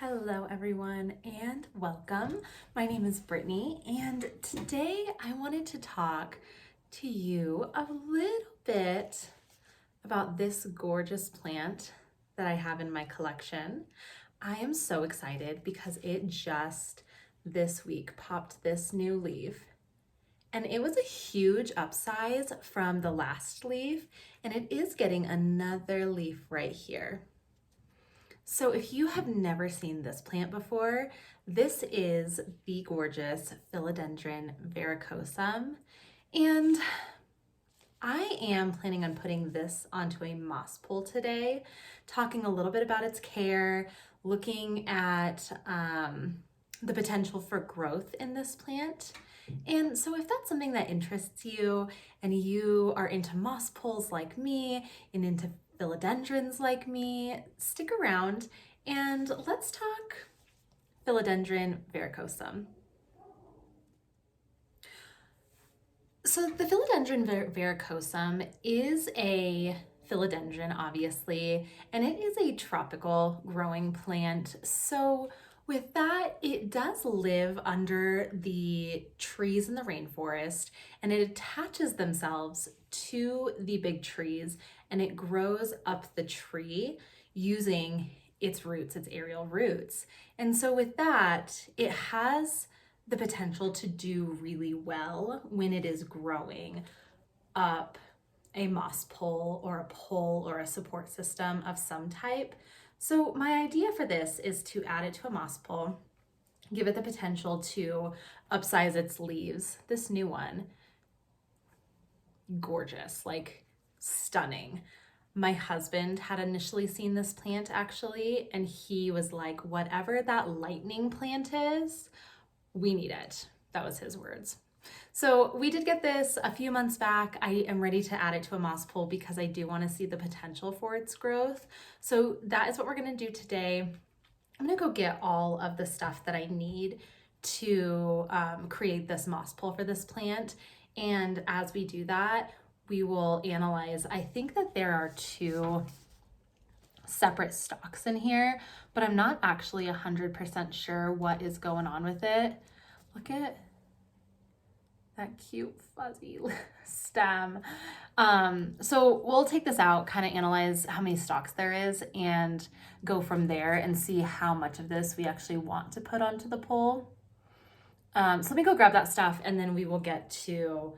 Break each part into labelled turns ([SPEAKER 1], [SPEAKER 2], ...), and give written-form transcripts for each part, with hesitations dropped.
[SPEAKER 1] Hello everyone and welcome. My name is Brittany and today I wanted to talk to you a little bit about this gorgeous plant that I have in my collection. I am so excited because it just this week popped this new leaf and it was a huge upsize from the last leaf and it is getting another leaf right here. So if you have never seen this plant before, this is the gorgeous Philodendron Verrucosum. And I am planning on putting this onto a moss pole today, talking a little bit about its care, looking at the potential for growth in this plant. And so if that's something that interests you and you are into moss poles like me and into philodendrons like me, stick around and let's talk Philodendron Verrucosum. So the Philodendron Verrucosum is a philodendron, obviously, and it is a tropical growing plant. So with that, it does live under the trees in the rainforest and it attaches themselves to the big trees and it grows up the tree using its roots, its aerial roots. And so with that, it has the potential to do really well when it is growing up a moss pole or a support system of some type. So my idea for this is to add it to a moss pole, give it the potential to upsize its leaves. This new one, gorgeous, like stunning. My husband had initially seen this plant actually, and he was like, whatever that lightning plant is, we need it. That was his words. So we did get this a few months back. I am ready to add it to a moss pole because I do want to see the potential for its growth. So that is what we're going to do today. I'm going to go get all of the stuff that I need to create this moss pole for this plant. And as we do that, we will analyze. I think that there are two separate stalks in here, but I'm not actually 100% sure what is going on with it. Look at that cute fuzzy stem. So we'll take this out, kind of analyze how many stalks there is and go from there and see how much of this we actually want to put onto the pole. So let me go grab that stuff and then we will get to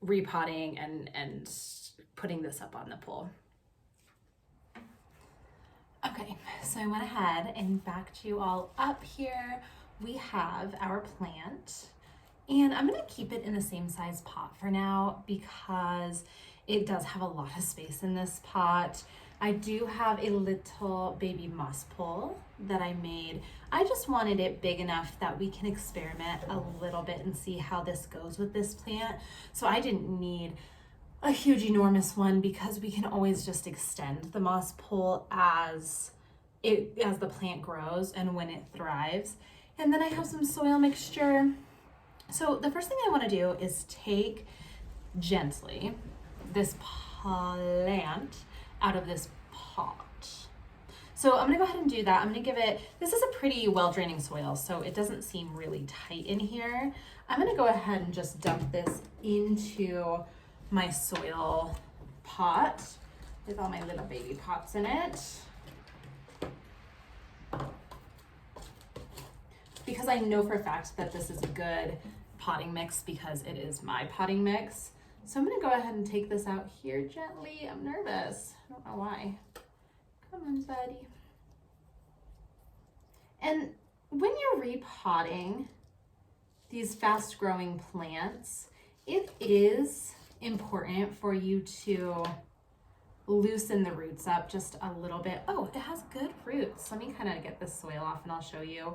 [SPEAKER 1] repotting and putting this up on the pole. Okay, so I went ahead and backed you all up here. We have our plant and I'm gonna keep it in the same size pot for now because it does have a lot of space in this pot. I do have a little baby moss pole that I made. I just wanted it big enough that we can experiment a little bit and see how this goes with this plant. So I didn't need a huge enormous one because we can always just extend the moss pole as the plant grows and when it thrives. And then I have some soil mixture. So the first thing I want to do is take gently this plant out of this pot. So I'm gonna go ahead and do that. I'm gonna give it, this is a pretty well draining soil, so it doesn't seem really tight in here. I'm gonna go ahead and just dump this into my soil pot with all my little baby pots in it. Because I know for a fact that this is a good potting mix because it is my potting mix. So I'm gonna go ahead and take this out here gently. I'm nervous, I don't know why. Come on, buddy. And when you're repotting these fast growing plants, it is important for you to loosen the roots up just a little bit. Oh, it has good roots. Let me kind of get this soil off and I'll show you.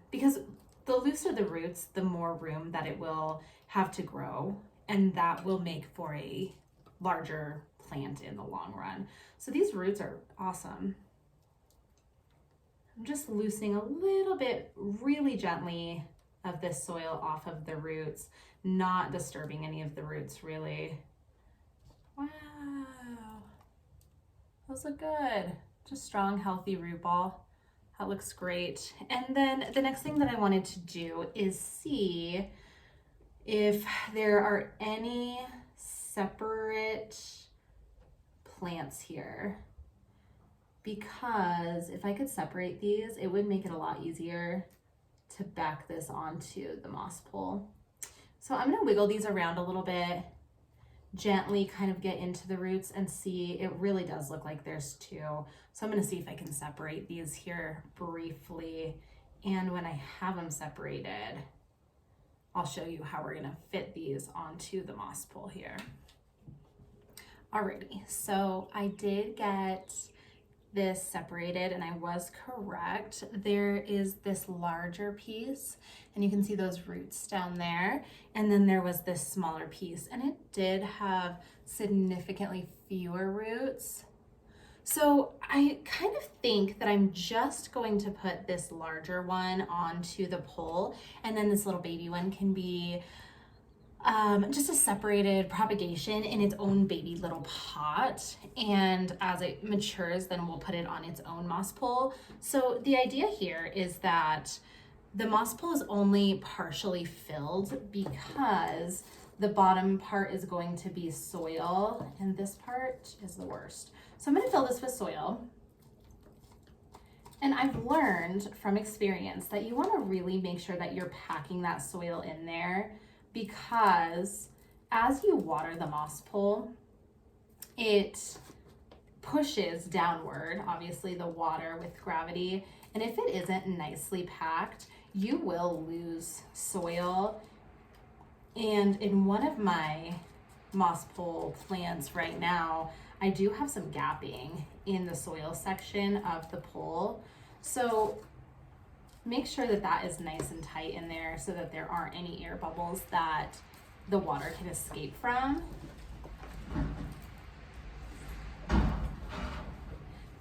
[SPEAKER 1] Because the looser the roots, the more room that it will have to grow, and that will make for a larger plant in the long run. So these roots are awesome. I'm just loosening a little bit really gently of this soil off of the roots, not disturbing any of the roots really. Wow, those look good. Just strong, healthy root ball. That looks great. And then the next thing that I wanted to do is see if there are any separate plants here, because if I could separate these, it would make it a lot easier to back this onto the moss pole. So I'm gonna wiggle these around a little bit, gently kind of get into the roots and see. It really does look like there's two. So I'm gonna see if I can separate these here briefly. And when I have them separated, I'll show you how we're gonna fit these onto the moss pole here. Alrighty, so I did get this separated and I was correct. There is this larger piece and you can see those roots down there. And then there was this smaller piece and it did have significantly fewer roots. So I kind of think that I'm just going to put this larger one onto the pole, and then this little baby one can be just a separated propagation in its own baby little pot, and as it matures then we'll put it on its own moss pole. So the idea here is that the moss pole is only partially filled because the bottom part is going to be soil and this part is the worst. So I'm going to fill this with soil. And I've learned from experience that you want to really make sure that you're packing that soil in there, because as you water the moss pole, it pushes downward, obviously the water with gravity, and if it isn't nicely packed, you will lose soil. And in one of my moss pole plants right now, I do have some gapping in the soil section of the pole. So make sure that that is nice and tight in there so that there aren't any air bubbles that the water can escape from.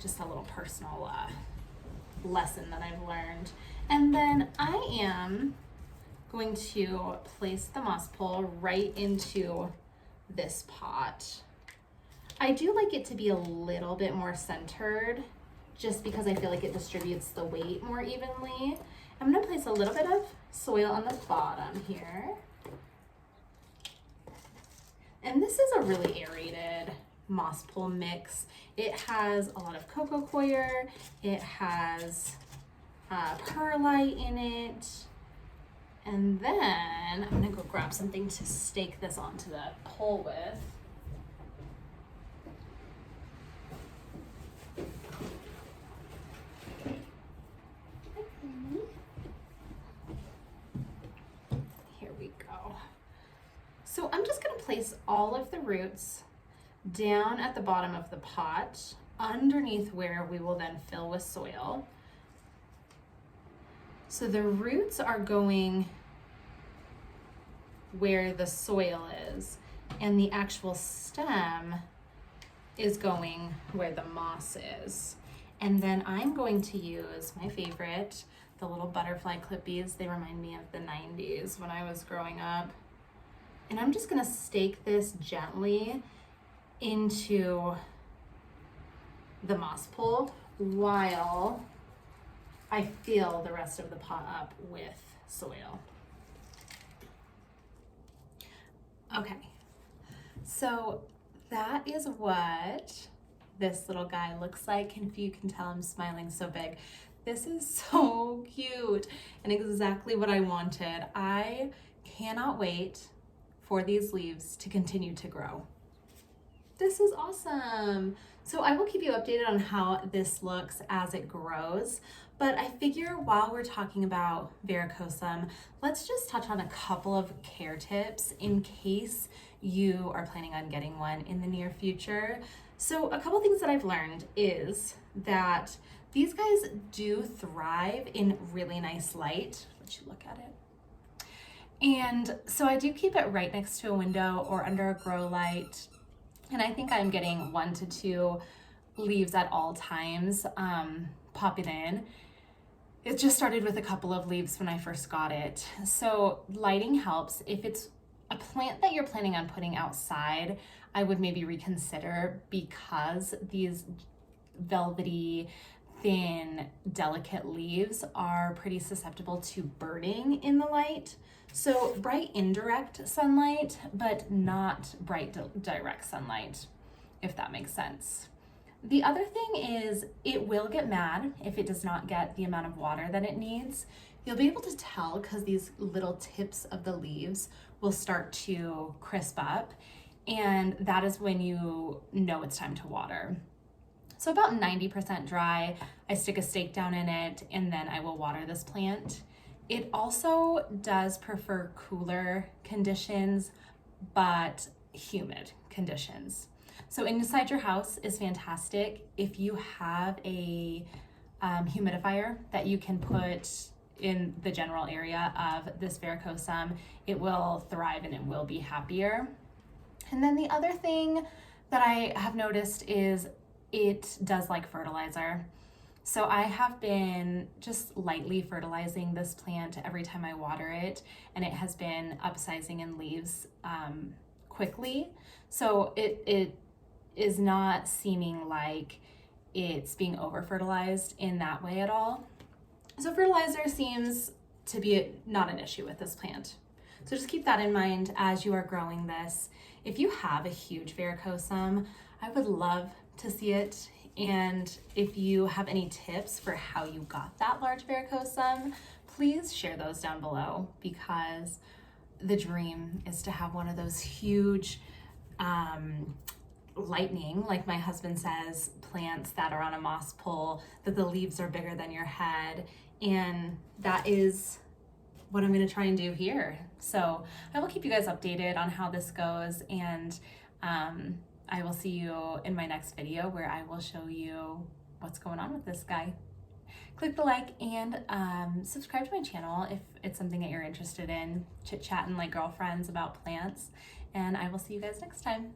[SPEAKER 1] Just a little personal lesson that I've learned. And then I am going to place the moss pole right into this pot. I do like it to be a little bit more centered, just because I feel like it distributes the weight more evenly. I'm gonna place a little bit of soil on the bottom here. And this is a really aerated moss pole mix. It has a lot of coco coir, it has perlite in it, and then I'm gonna go grab something to stake this onto the pole with. So I'm just going to place all of the roots down at the bottom of the pot, underneath where we will then fill with soil. So the roots are going where the soil is, and the actual stem is going where the moss is. And then I'm going to use my favorite, the little butterfly clippies. They remind me of the 90s when I was growing up. And I'm just gonna stake this gently into the moss pole while I fill the rest of the pot up with soil. Okay, so that is what this little guy looks like. And if you can tell, I'm smiling so big. This is so cute and exactly what I wanted. I cannot wait for these leaves to continue to grow. This is awesome. So I will keep you updated on how this looks as it grows, but I figure while we're talking about Verrucosum, let's just touch on a couple of care tips in case you are planning on getting one in the near future. So a couple things that I've learned is that these guys do thrive in really nice light. Let you look at it. And so I do keep it right next to a window or under a grow light. And I think I'm getting 1 to 2 leaves at all times popping in. It just started with a couple of leaves when I first got it. So lighting helps. If it's a plant that you're planning on putting outside, I would maybe reconsider, because these velvety, thin, delicate leaves are pretty susceptible to burning in the light. So bright indirect sunlight, but not bright direct sunlight, if that makes sense. The other thing is it will get mad if it does not get the amount of water that it needs. You'll be able to tell because these little tips of the leaves will start to crisp up, and that is when you know it's time to water. So about 90% dry, I stick a stake down in it and then I will water this plant. It also does prefer cooler conditions, but humid conditions. So inside your house is fantastic. If you have a humidifier that you can put in the general area of this Verrucosum, it will thrive and it will be happier. And then the other thing that I have noticed is it does like fertilizer. So I have been just lightly fertilizing this plant every time I water it, and it has been upsizing in leaves quickly. So it is not seeming like it's being over fertilized in that way at all. So fertilizer seems to be not an issue with this plant. So just keep that in mind as you are growing this. If you have a huge Verrucosum, I would love to see it. And if you have any tips for how you got that large Verrucosum, please share those down below, because the dream is to have one of those huge lightning, like my husband says, plants that are on a moss pole, that the leaves are bigger than your head. And that is what I'm going to try and do here. So I will keep you guys updated on how this goes, and I will see you in my next video where I will show you what's going on with this guy. Click the like and subscribe to my channel if it's something that you're interested in, chit-chatting like girlfriends about plants, and I will see you guys next time.